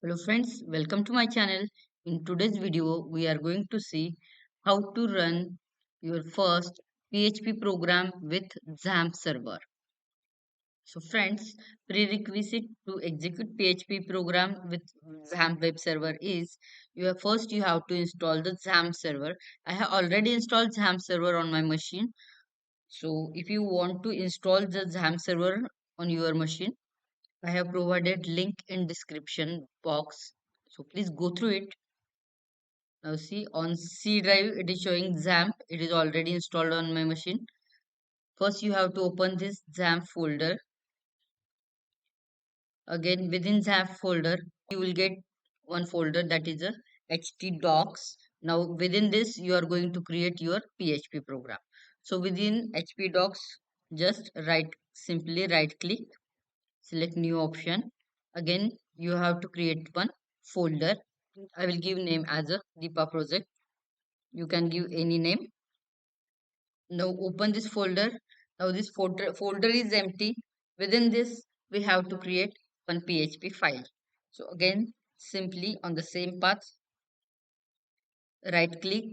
Hello friends, welcome to my channel. In today's video, we are going to see how to run your first PHP program with XAMPP server. So friends, prerequisite to execute PHP program with XAMPP web server is you have to install the XAMPP server. I have already installed XAMPP server on my machine. So if you want to install the XAMPP server on your machine, I have provided link in description box. So please go through it. Now see on C drive it is showing XAMPP. It is already installed on my machine. First you have to open this XAMPP folder. Again within XAMPP folder you will get one folder that is a htdocs. Now within this you are going to create your PHP program. So within htdocs just simply right click, select new option. Again you have to create one folder. I will give name as a Deepa project. You can give any name. Now open this folder. Now this folder is empty. Within this we have to create one PHP file. So again simply on the same path, right click,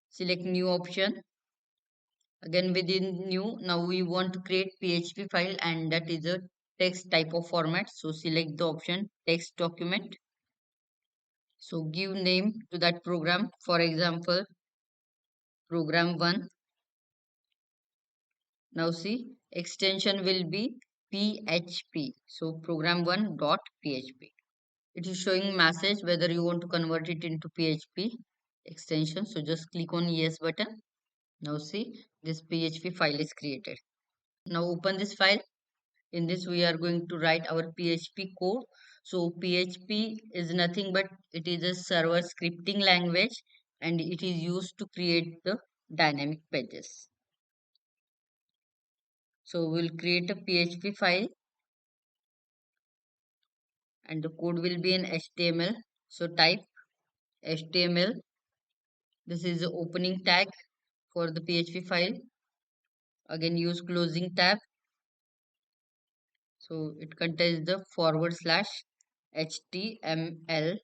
select new option. Again within new, now we want to create PHP file and that is a text type of format. So select the option text document. So give name to that program. For example, program 1. Now see extension will be PHP. So program1 dot PHP. It is showing message whether you want to convert it into PHP extension. So just click on yes button. Now see this PHP file is created. Now open this file. In this we are going to write our PHP code. So PHP is nothing but it is a server scripting language and it is used to create the dynamic pages. So we'll create a PHP file and the code will be in HTML. So type HTML. This is the opening tag for the PHP file. Again use closing tab. So it contains the forward slash HTML.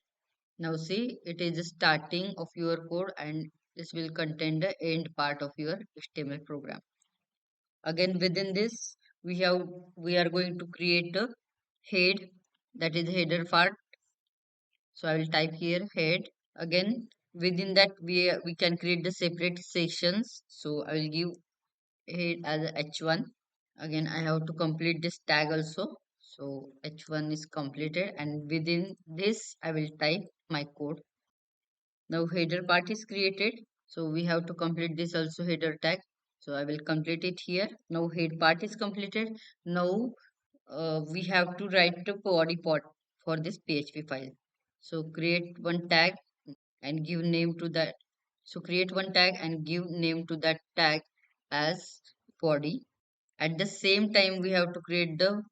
Now see it is the starting of your code and this will contain the end part of your HTML program. Again within this we are going to create a head, that is header part. So I will type here head. Again within that we can create the separate sections. So I will give head as h1. Again I have to complete this tag also. So h1 is completed and within this I will type my code. Now header part is created. So we have to complete this also header tag. So I will complete it here. Now head part is completed. Now we have to write the body part for this PHP file. So create one tag and give name to that. So create one tag and give name to that tag as body. At the same time, we have to create the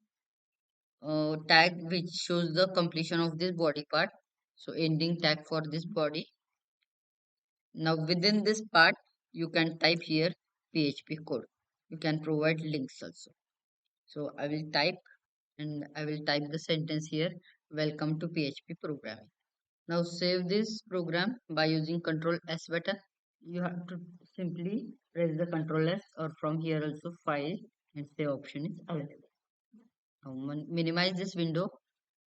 tag which shows the completion of this body part. So ending tag for this body. Now within this part, you can type here PHP code. You can provide links also. So I will type and I will type the sentence here. Welcome to PHP programming. Now save this program by using Ctrl S button. You have to simply press the Ctrl S or from here also file and save option is available. Now minimize this window.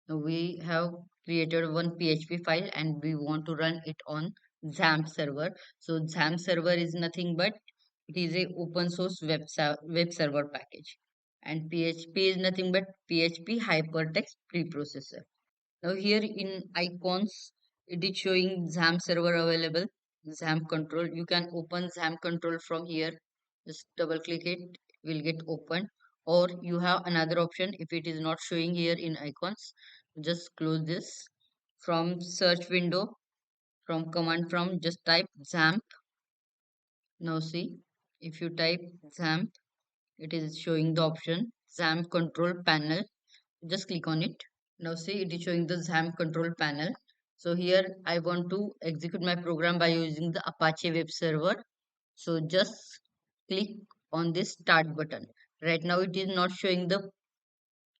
Now we have created one PHP file and we want to run it on XAMPP server. So XAMPP server is nothing but it is a open source web server package. And PHP is nothing but PHP hypertext preprocessor. Now here in icons, it is showing XAMPP server available, XAMPP control. You can open XAMPP control from here. Just double click it, will get open. Or you have another option if it is not showing here in icons. Just close this. From search window, from command prompt, just type XAMPP. Now see, if you type XAMPP, it is showing the option XAMPP control panel. Just click on it. Now see it is showing the XAMPP control panel. So here I want to execute my program by using the Apache web server. So just click on this start button. Right now it is not showing the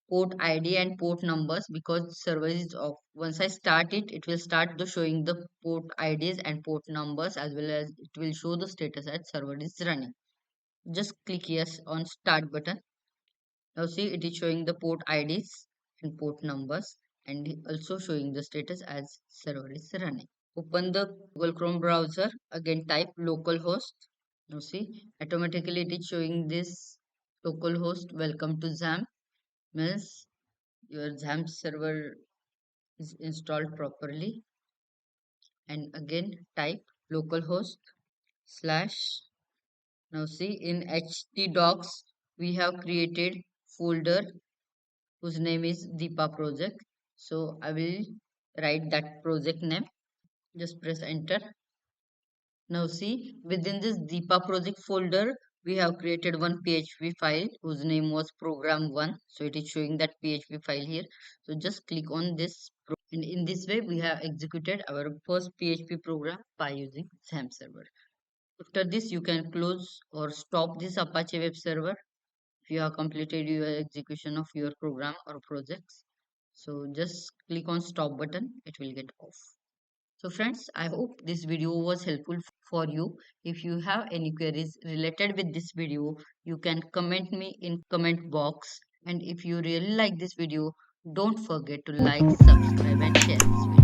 port ID and port numbers because server is off. Once I start it, it will start the showing the port IDs and port numbers, as well as it will show the status that server is running. Just click yes on start button. Now see, it is showing the port IDs and port numbers, and also showing the status as server is running. Open the Google Chrome browser. Again type localhost. Now see, automatically it is showing this localhost. Welcome to XAMPP. Means your XAMPP server is installed properly. And again type localhost slash. Now see, in htdocs we have created folder whose name is Deepa project. So I will write that project name. Just press enter. Now see, within this Deepa project folder, we have created one PHP file whose name was program1. So it is showing that PHP file here. So just click on this. And in this way, we have executed our first PHP program by using XAMPP server. After this, you can close or stop this Apache web server if you have completed your execution of your program or projects. So just click on stop button. It will get off. So friends, I hope this video was helpful for you. If you have any queries related with this video, you can comment me in comment box. And if you really like this video, don't forget to like, subscribe and share this video.